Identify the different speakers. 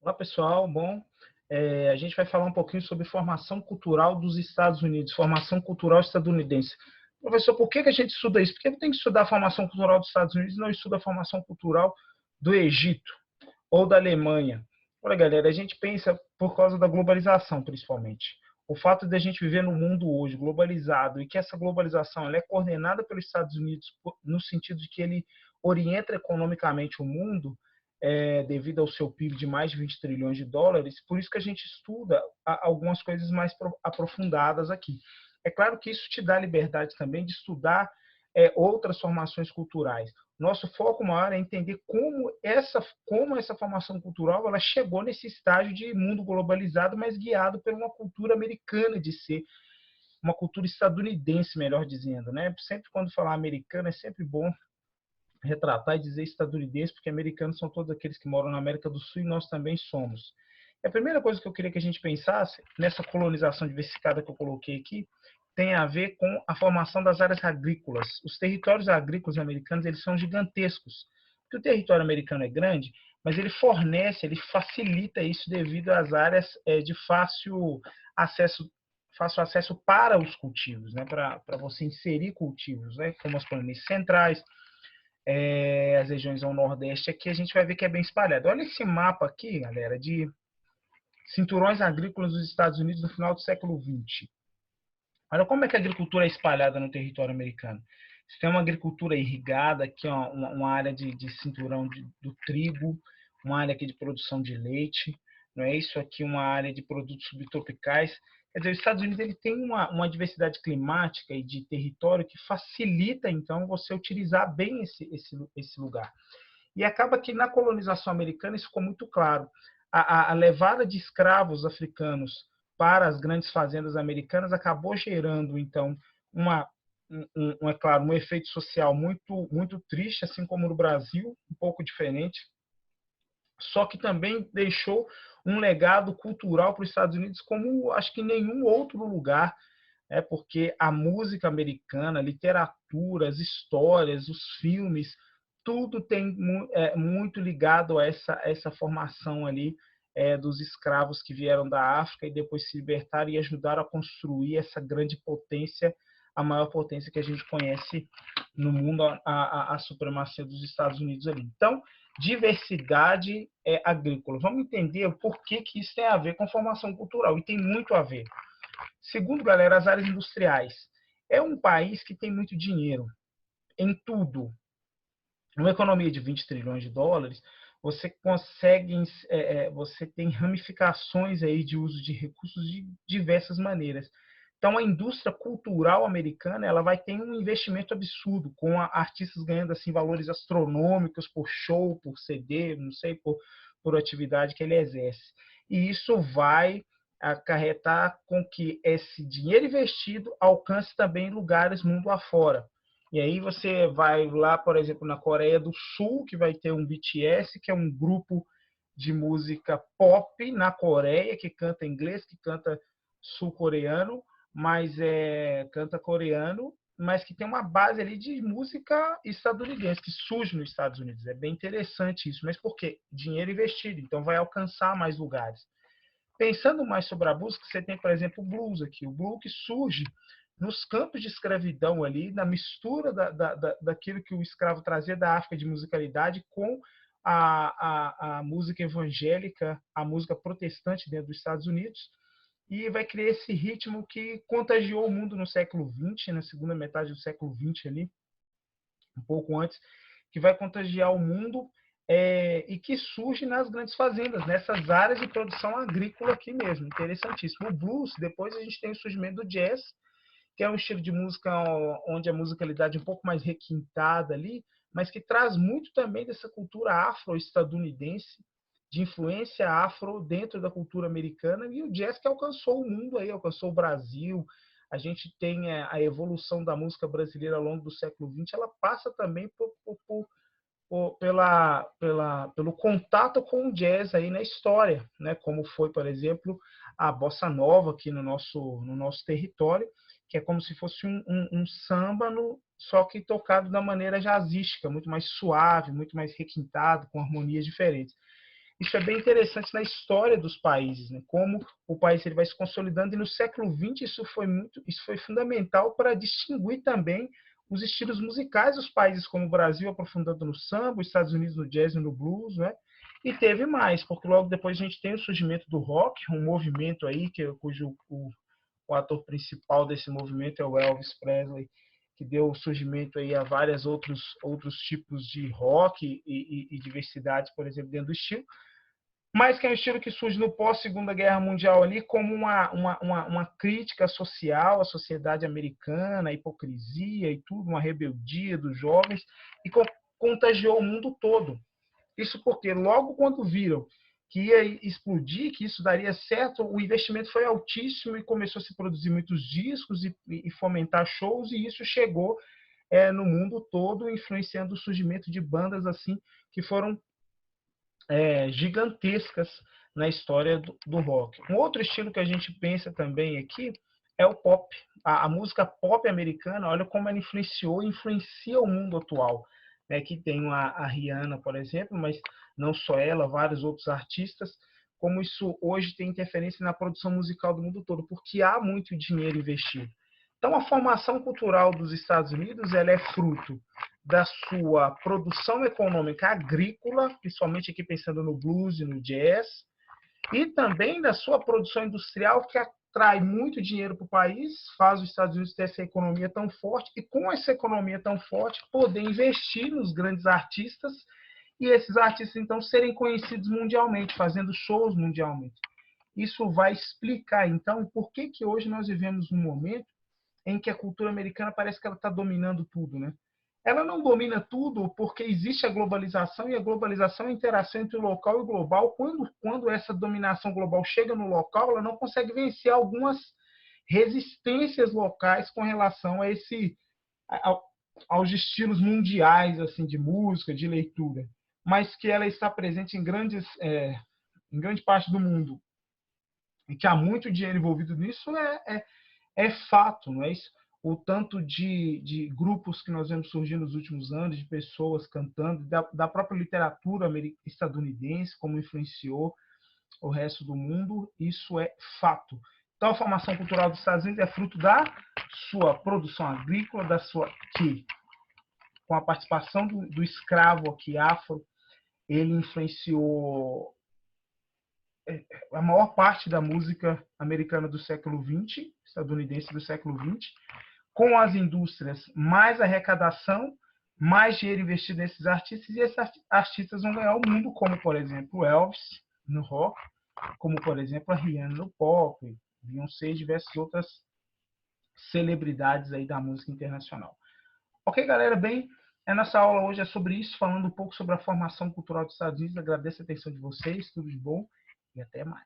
Speaker 1: Olá, pessoal. Bom, a gente vai falar um pouquinho sobre formação cultural dos Estados Unidos, formação cultural estadunidense. Professor, por que a gente estuda isso? Por que tem que estudar a formação cultural dos Estados Unidos e não estuda a formação cultural do Egito ou da Alemanha? Olha, galera, a gente pensa por causa da globalização, principalmente. O fato de a gente viver no mundo hoje globalizado e que essa globalização ela é coordenada pelos Estados Unidos no sentido de que ele orienta economicamente o mundo, devido ao seu PIB de mais de 20 trilhões de dólares, por isso que a gente estuda algumas coisas mais aprofundadas aqui. É claro que isso te dá liberdade também de estudar outras formações culturais. Nosso foco maior é entender como essa formação cultural ela chegou nesse estágio de mundo globalizado, mas guiado por uma cultura americana de ser, uma cultura estadunidense, melhor dizendo, né? Sempre quando falar americano é sempre bom retratar e dizer estadunidense, porque americanos são todos aqueles que moram na América do Sul e nós também somos. E a primeira coisa que eu queria que a gente pensasse nessa colonização diversificada que eu coloquei aqui tem a ver com a formação das áreas agrícolas. Os territórios agrícolas americanos eles são gigantescos. Porque o território americano é grande, mas ele fornece, ele facilita isso devido às áreas de fácil acesso para os cultivos, né? Para você inserir cultivos, né? Como as planícies centrais, as regiões ao nordeste aqui, a gente vai ver que é bem espalhado. Olha esse mapa aqui, galera, de cinturões agrícolas dos Estados Unidos no final do século XX. Olha como é que a agricultura é espalhada no território americano. Você tem uma agricultura irrigada, aqui ó, uma área de cinturão do trigo, uma área aqui de produção de leite, não é isso aqui uma área de produtos subtropicais. Quer dizer, os Estados Unidos ele tem uma diversidade climática e de território que facilita, então, você utilizar bem esse lugar. E acaba que na colonização americana isso ficou muito claro. A levada de escravos africanos para as grandes fazendas americanas acabou gerando, então, é claro, um efeito social muito triste, assim como no Brasil, um pouco diferente, só que também deixou um legado cultural para os Estados Unidos como acho que nenhum outro lugar, porque a música americana, a literatura, as histórias, os filmes, tudo tem muito ligado a essa formação ali dos escravos que vieram da África e depois se libertaram e ajudaram a construir essa grande potência, a maior potência que a gente conhece no mundo, a supremacia dos Estados Unidos ali. Então, diversidade agrícola. Vamos entender por que isso tem a ver com formação cultural, e tem muito a ver. Segundo, galera, as áreas industriais. É um país que tem muito dinheiro em tudo. Uma economia de 20 trilhões de dólares, você consegue, você tem ramificações aí de uso de recursos de diversas maneiras. Então, a indústria cultural americana ela vai ter um investimento absurdo, com artistas ganhando assim valores astronômicos por show, por CD, não sei, por atividade que ele exerce. E isso vai acarretar com que esse dinheiro investido alcance também lugares mundo afora. E aí você vai lá, por exemplo, na Coreia do Sul, que vai ter um BTS, que é um grupo de música pop na Coreia, que canta inglês, que canta sul-coreano, mas canta coreano, mas que tem uma base ali de música estadunidense, que surge nos Estados Unidos. É bem interessante isso. Mas por quê? Dinheiro investido, então vai alcançar mais lugares. Pensando mais sobre a música, você tem, por exemplo, o blues aqui. O blues que surge nos campos de escravidão ali, na mistura daquilo que o escravo trazia da África de musicalidade com a música evangélica, a música protestante dentro dos Estados Unidos, e vai criar esse ritmo que contagiou o mundo no século XX, na segunda metade do século XX ali, um pouco antes, que vai contagiar o mundo e que surge nas grandes fazendas, nessas áreas de produção agrícola aqui mesmo. Interessantíssimo. O blues, depois a gente tem o surgimento do jazz, que é um estilo de música onde a musicalidade é um pouco mais requintada ali, mas que traz muito também dessa cultura afro-estadunidense, de influência afro dentro da cultura americana, e o jazz que alcançou o mundo aí, alcançou o Brasil. A gente tem a evolução da música brasileira ao longo do século XX, ela passa também pelo contato com o jazz aí na história, né? Como foi, por exemplo, a bossa nova aqui no nosso território, que é como se fosse um samba, só que tocado da maneira jazzística, muito mais suave, muito mais requintado, com harmonias diferentes. Isso é bem interessante na história dos países, né? Como o país ele vai se consolidando, e no século XX isso foi fundamental para distinguir também os estilos musicais dos países, como o Brasil aprofundando no samba, os Estados Unidos no jazz e no blues, né? E teve mais, porque logo depois a gente tem o surgimento do rock, um movimento aí cujo o ator principal desse movimento é o Elvis Presley, que deu surgimento aí a vários outros tipos de rock e diversidade, por exemplo, dentro do estilo, mas que é um estilo que surge no pós-Segunda Guerra Mundial ali como uma crítica social à sociedade americana, a hipocrisia e tudo, uma rebeldia dos jovens, e contagiou o mundo todo. Isso porque logo quando viram que ia explodir, que isso daria certo, o investimento foi altíssimo e começou a se produzir muitos discos e fomentar shows, e isso chegou no mundo todo, influenciando o surgimento de bandas assim que foram gigantescas na história do rock. Um outro estilo que a gente pensa também aqui é o pop. A música pop americana, olha como ela influencia o mundo atual. Né? Que tem a Rihanna, por exemplo, mas não só ela, vários outros artistas, como isso hoje tem interferência na produção musical do mundo todo, porque há muito dinheiro investido. Então, a formação cultural dos Estados Unidos ela é fruto da sua produção econômica agrícola, principalmente aqui pensando no blues e no jazz, e também da sua produção industrial, que atrai muito dinheiro para o país, faz os Estados Unidos ter essa economia tão forte, e com essa economia tão forte, poder investir nos grandes artistas, e esses artistas, então, serem conhecidos mundialmente, fazendo shows mundialmente. Isso vai explicar, então, por que hoje nós vivemos um momento em que a cultura americana parece que ela está dominando tudo, né? Ela não domina tudo porque existe a globalização, e a globalização é a interação entre o local e o global. Quando essa dominação global chega no local, ela não consegue vencer algumas resistências locais com relação a aos estilos mundiais assim de música, de leitura, mas que ela está presente em grande parte do mundo, e que há muito dinheiro envolvido nisso é fato, não é isso? O tanto de grupos que nós vemos surgir nos últimos anos, de pessoas cantando, da própria literatura estadunidense, como influenciou o resto do mundo, isso é fato. Então, a formação cultural dos Estados Unidos é fruto da sua produção agrícola, que, com a participação do escravo aqui afro, ele influenciou a maior parte da música americana do século XX, estadunidense do século XX, com as indústrias, mais arrecadação, mais dinheiro investido nesses artistas, e esses artistas vão ganhar o mundo, como, por exemplo, o Elvis no rock, como, por exemplo, a Rihanna no pop, Beyoncé e diversas outras celebridades aí da música internacional. Ok, galera? Bem, a nossa aula hoje é sobre isso, falando um pouco sobre a formação cultural dos Estados Unidos. Agradeço a atenção de vocês, tudo de bom e até mais.